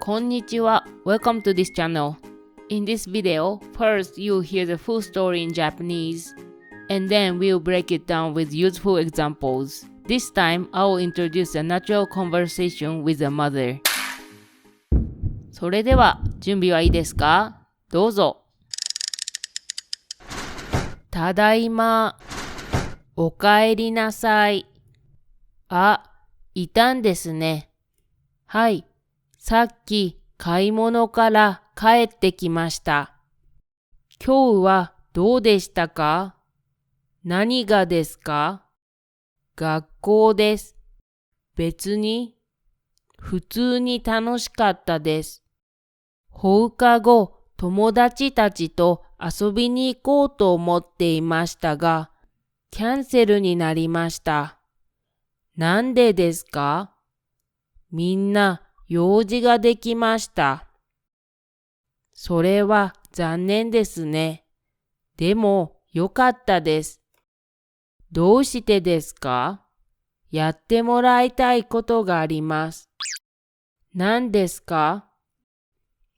こんにちは。Welcome to this channel. In this video, first you'll hear the full story in Japanese, and then we'll break it down with useful examples. This time, I will introduce a natural conversation with a mother. それでは、準備はいいですか？どうぞ。ただいま。おかえりなさい。あ、いたんですね。はい。さっき買い物から帰ってきました。今日はどうでしたか？何がですか？学校です。別に、普通に楽しかったです。放課後、友達たちと遊びに行こうと思っていましたが、キャンセルになりました。なんでですか？みんな用事ができました。それは残念ですね。でもよかったです。どうしてですか？やってもらいたいことがあります。何ですか？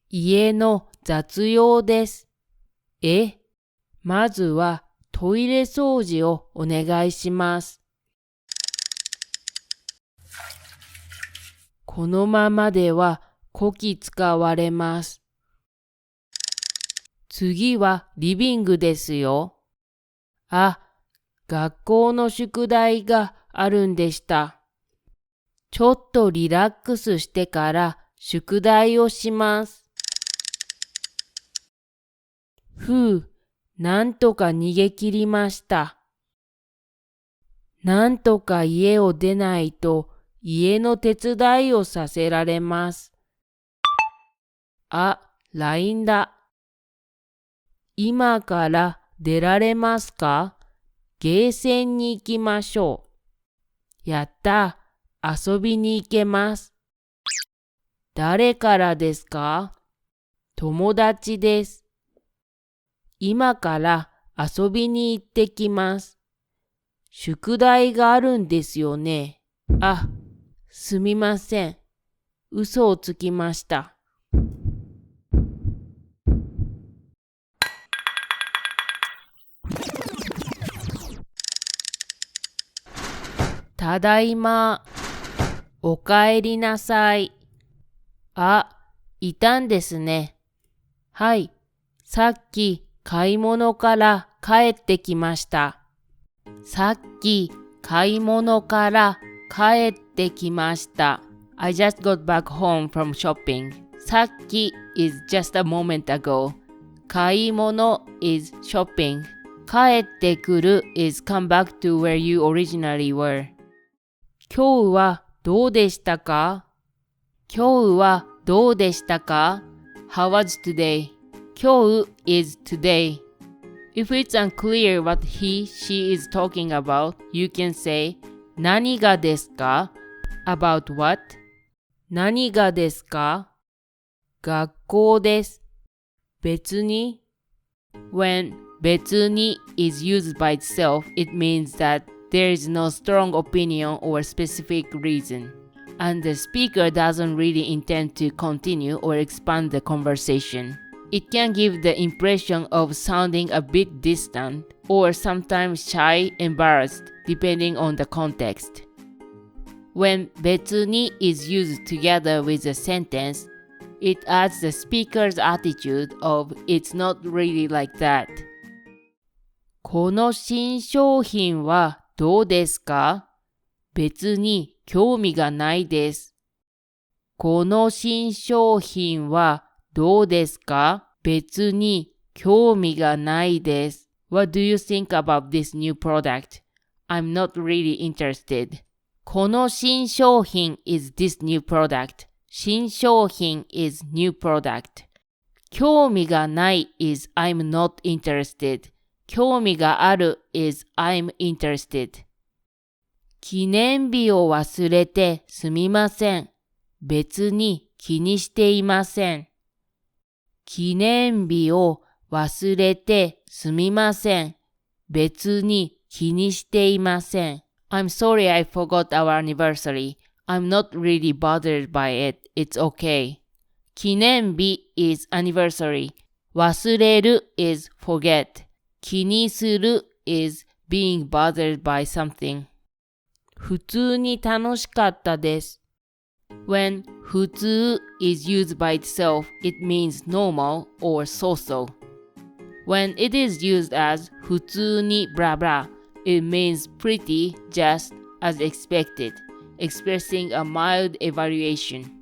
家の雑用です。まずはトイレ掃除をお願いします。このままではこき使われます。次はリビングですよ。あ、学校の宿題があるんでした。ちょっとリラックスしてから宿題をします。なんとか逃げ切りました。なんとか家を出ないと家の手伝いをさせられます。あ、LINE だ。今から出られますか？ゲーセンに行きましょう。やった、遊びに行けます。誰からですか？友達です。今から遊びに行ってきます。宿題があるんですよね。あ、すみません。嘘をつきました。ただいま。おかえりなさい。あ、いたんですね。はい。さっき買い物から帰ってきました。さっき買い物から帰ってきました。I just got back home from shopping. さっき is just a moment ago. 買い物 is shopping. 帰ってくる is come back to where you originally were. 今日はどうでしたか？今日はどうでしたか？ How was today? 今日 is today. If it's unclear what he, she is talking about, you can say 何がですか？ About what? 何がですか？学校です。別に When 別に is used by itself, it means that there is no strong opinion or specific reason, and the speaker doesn't really intend to continue or expand the conversation. It can give the impression of sounding a bit distant or sometimes shy, embarrassed, depending on the context. When 別に is used together with a sentence, it adds the speaker's attitude of it's not really like that. この新商品はどうですか？別に興味がないです。この新商品はどうですか？別に興味がないです。What do you think about this new product? I'm not really interested. この新商品 is this new product. 新商品 is new product. 興味がない is I'm not interested. 興味がある is I'm interested. 記念日を忘れてすみません。別に気にしていません。記念日を忘れてすみません。別に気にしていません。I'm sorry I forgot our anniversary. I'm not really bothered by it. It's okay. 記念日 is anniversary. 忘れる is forget. 気にする is being bothered by something. 普通に楽しかったです。When 普通 is used by itself, it means normal or so-so. When it is used as 普通に blah blah, it means pretty just as expected, expressing a mild evaluation.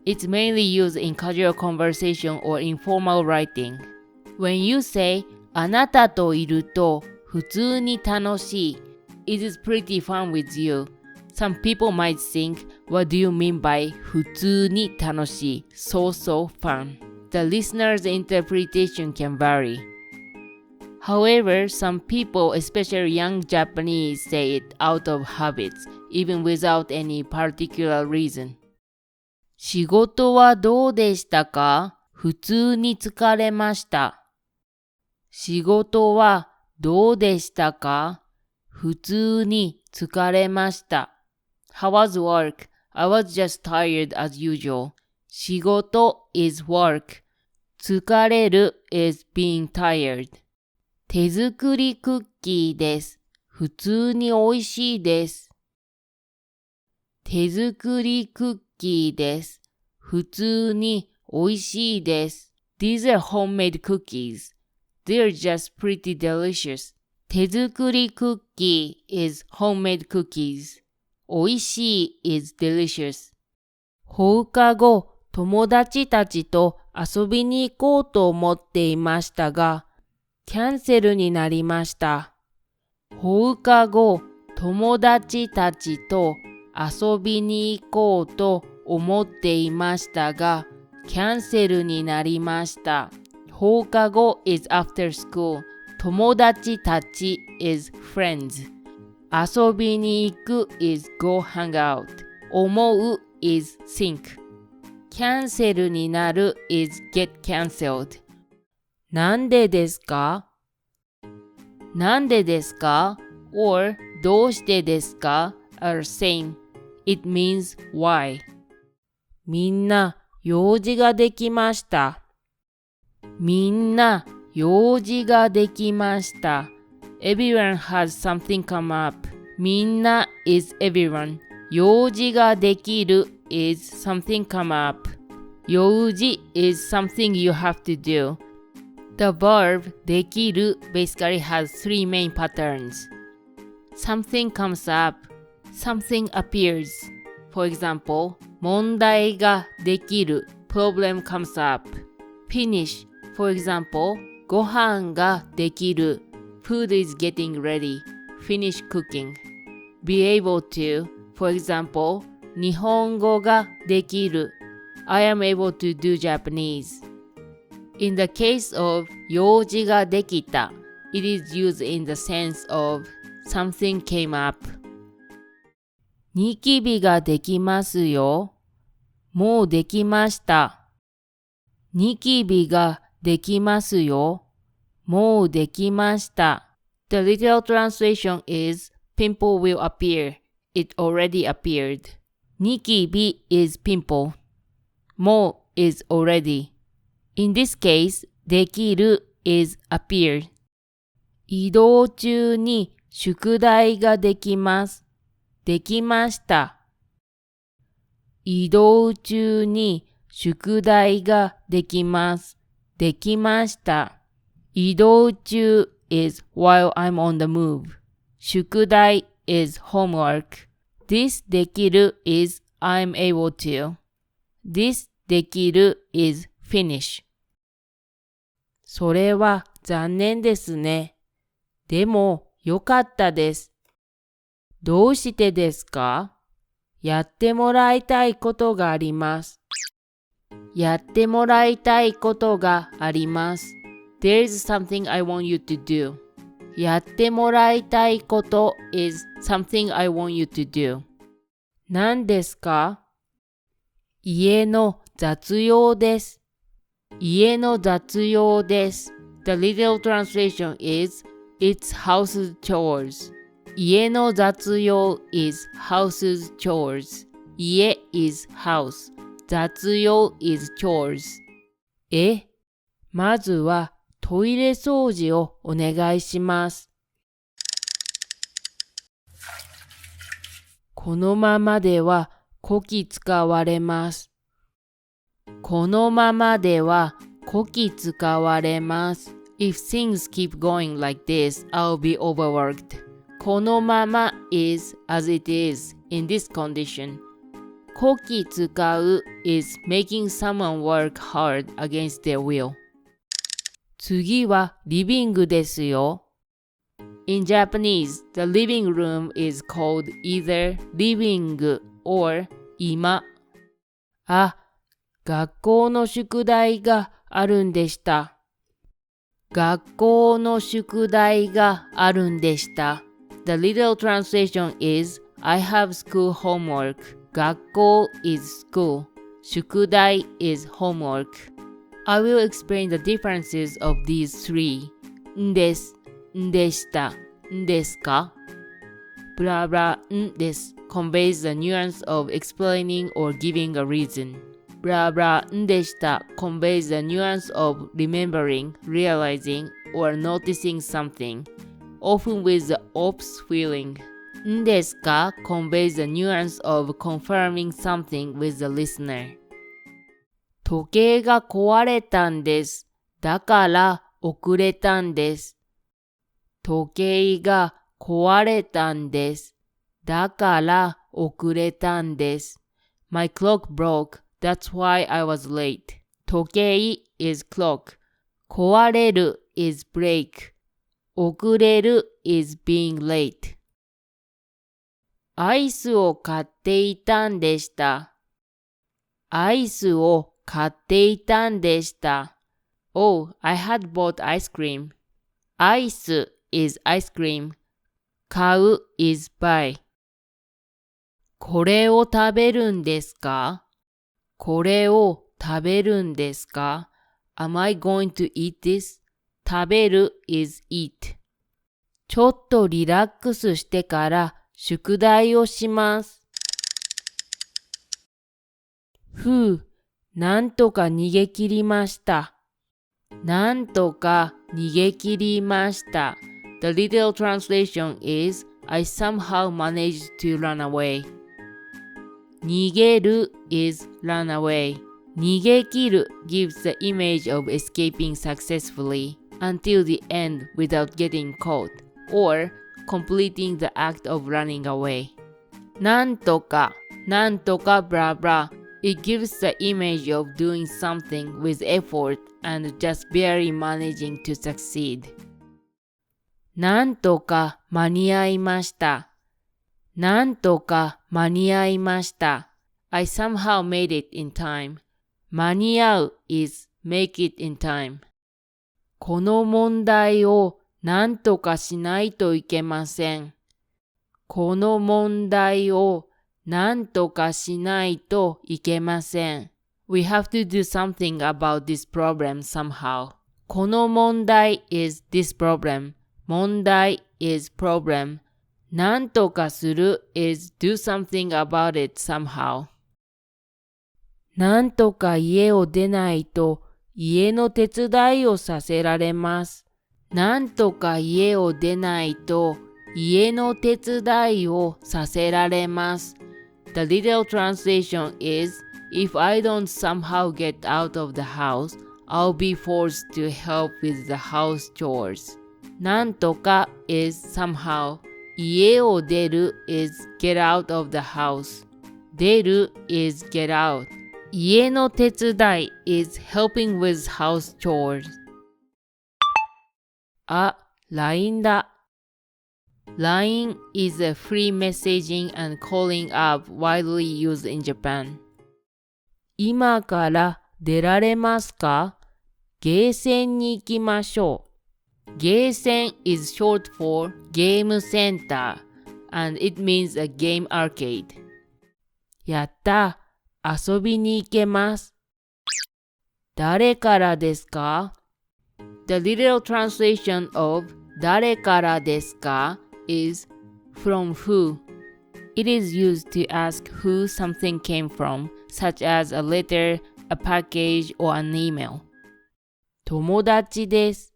It's mainly used in casual conversation or informal writing. When you say あなたといると普通に楽しい, it is pretty fun with you. Some people might think, what do you mean by 普通に楽しい, so fun? The listener's interpretation can vary. However, some people, especially young Japanese, say it out of habits, even without any particular reason. 仕事はどうでしたか？普通に疲れました。仕事はどうでしたか？普通に疲れました。How was work? I was just tired as usual. 仕事 is work. 疲れる is being tired. 手作りクッキーです。普通に美味しいです。手作りクッキーです。普通に美味しいです。These are homemade cookies. They're just pretty delicious. 手作りクッキー is homemade cookies. 美味しい is delicious. 放課後、友達たちと遊びに行こうと思っていましたが、キャンセルになりました。放課後、友達たちと遊びに行こうと思っていましたが、キャンセルになりました。放課後 is after school. 友達たち is friends. 遊びに行く is go hang out. 思う is think. キャンセルになる is get cancelled. なんでですか？なんでですか？ or どうしてですか？ are same. It means why. みんな用事ができました。みんな用事ができました。Everyone has something come up. みんな is everyone. 用事ができる is something come up. 用事 is something you have to do. The verb できる basically has three main patterns. Something comes up. Something appears. For example, 問題ができる problem comes up. Finish. For example, ご飯ができる food is getting ready. Finish cooking. Be able to. For example, 日本語ができる I am able to do Japanese. In the case of 用事ができた, it is used in the sense of something came up. ニキビができますよ。もうできました。ニキビができますよ。もうできました。The literal translation is pimple will appear. It already appeared. ニキビ is pimple. もう is already. In this case, できる is appear. 移動中に宿題ができます。できました。移動中に宿題ができます。できました。移動中 is while I'm on the move. 宿題 is homework. This できる is I'm able to. This できる is finish. それは残念ですね。でもよかったです。どうしてですか？やってもらいたいことがあります。やってもらいたいことがあります。There's something I want you to do. やってもらいたいこと is something I want you to do. 何ですか？家の雑用です。家の雑用です。The literal translation is It's house chores. 家の雑用 is house's chores. 家 is house. 雑用 is chores. まずはトイレ掃除をお願いします。このままではこき使われます。このままではこき使われます。If things keep going like this, I'll be overworked. このまま is as it is in this condition. こき使う is making someone work hard against their will. 次はリビングですよ。In Japanese, the living room is called either living or 居間。学校の宿題があるんでした。学校の宿題があるんでした。The literal translation is I have school homework. 学校 is school. 宿題 is homework. I will explain the differences of these three. んです、んでした、んですか blah blah んです conveys the nuance of explaining or giving a reason. Blah blah んでした conveys the nuance of remembering, realizing, or noticing something, often with the ops feeling. んですか conveys the nuance of confirming something with the listener. 時計が壊れたんです。だから遅れたんです。時計が壊れたんです。だから遅れたんです。My clock broke. That's why I was late. 時計 is clock. 壊れる is break. 遅れる is being late. アイスを買っていたんでした。アイスを買っていたんでした。Oh, I had bought ice cream. アイス is ice cream. 買う is buy. これを食べるんですか？これを食べるんですか？ Am I going to eat this? 食べる is eat. ちょっとリラックスしてから宿題をします。なんとか逃げ切りました。なんとか逃げ切りました。The literal translation is I somehow managed to run away. 逃げる is run away. 逃げ切る gives the image of escaping successfully until the end without getting caught or completing the act of running away. なんとか blah blah.It gives the image of doing something with effort and just barely managing to succeed. なんとか間に合いました。なんとか間に合いました。I somehow made it in time. 間に合う is make it in time. この問題をなんとかしないといけません。この問題をなんとかしないといけません。We have to do something about this problem somehow. この問題 is this problem. 問題 is problem. なんとかする is do something about it somehow. なんとか家を出ないと家の手伝いをさせられます。なんとか家を出ないと家の手伝いをさせられます。The literal translation is, if I don't somehow get out of the house, I'll be forced to help with the house chores. なんとか is somehow. 家を出る is get out of the house. 出る is get out. 家の手伝い is helping with house chores. LINE だ。LINE is a free messaging and calling app widely used in Japan. 今から出られますか？ゲーセンに行きましょう。ゲーセン is short for Game Center and it means a game arcade. やった、遊びに行けます。誰からですか？ The literal translation of 誰からですかis from who. It is used to ask who something came from, such as a letter, a package, or an email. 友達です。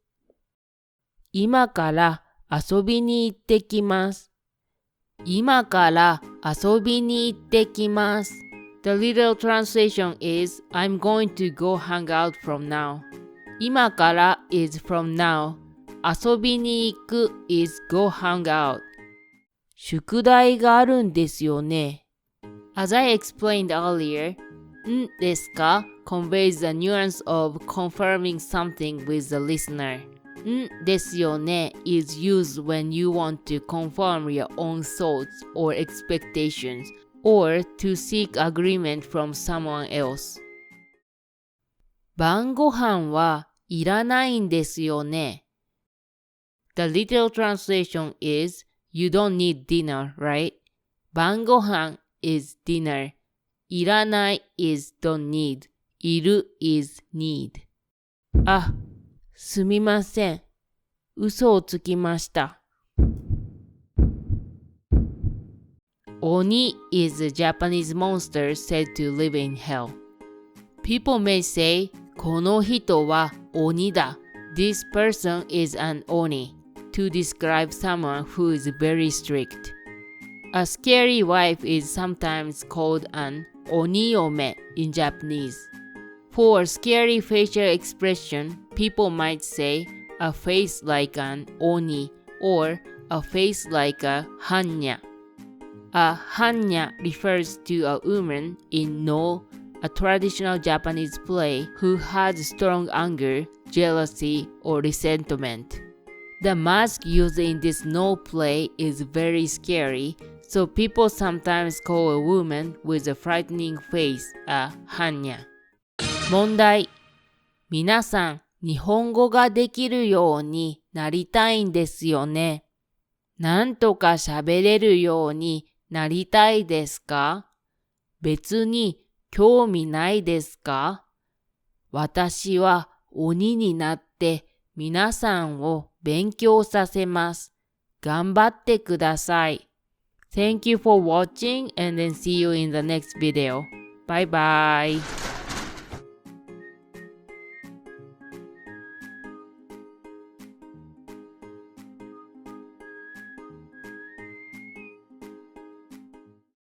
今から遊びに行ってきます。今から遊びに行ってきます。The literal translation is I'm going to go hang out from now. 今から is from now. 遊びに行く is go hang out. 宿題があるんですよね。As I explained earlier, んですか conveys the nuance of confirming something with the listener. んですよね is used when you want to confirm your own thoughts or expectations or to seek agreement from someone else. 晩ご飯はいらないんですよね。The literal translation is You don't need dinner, right? 晩ご飯 is dinner. いらない is don't need. いる is need. あ、すみません。嘘をつきました。鬼 is a Japanese monster said to live in hell. People may say, この人は鬼だ。This person is an oni. To describe someone who is very strict. A scary wife is sometimes called an oniyome in Japanese. For a scary facial expression, people might say a face like an oni or a face like a hanya. A hanya refers to a woman in No, a traditional Japanese play who has strong anger, jealousy, or resentment.The mask used in this No play is very scary, so people sometimes call a woman with a frightening face a hanya. 問題。皆さん、日本語ができるようになりたいんですよね。なんとか喋れるようになりたいですか？別に興味ないですか？私は鬼になって皆さんを勉強させます。頑張ってください。Thank you for watching and then see you in the next video. Bye bye.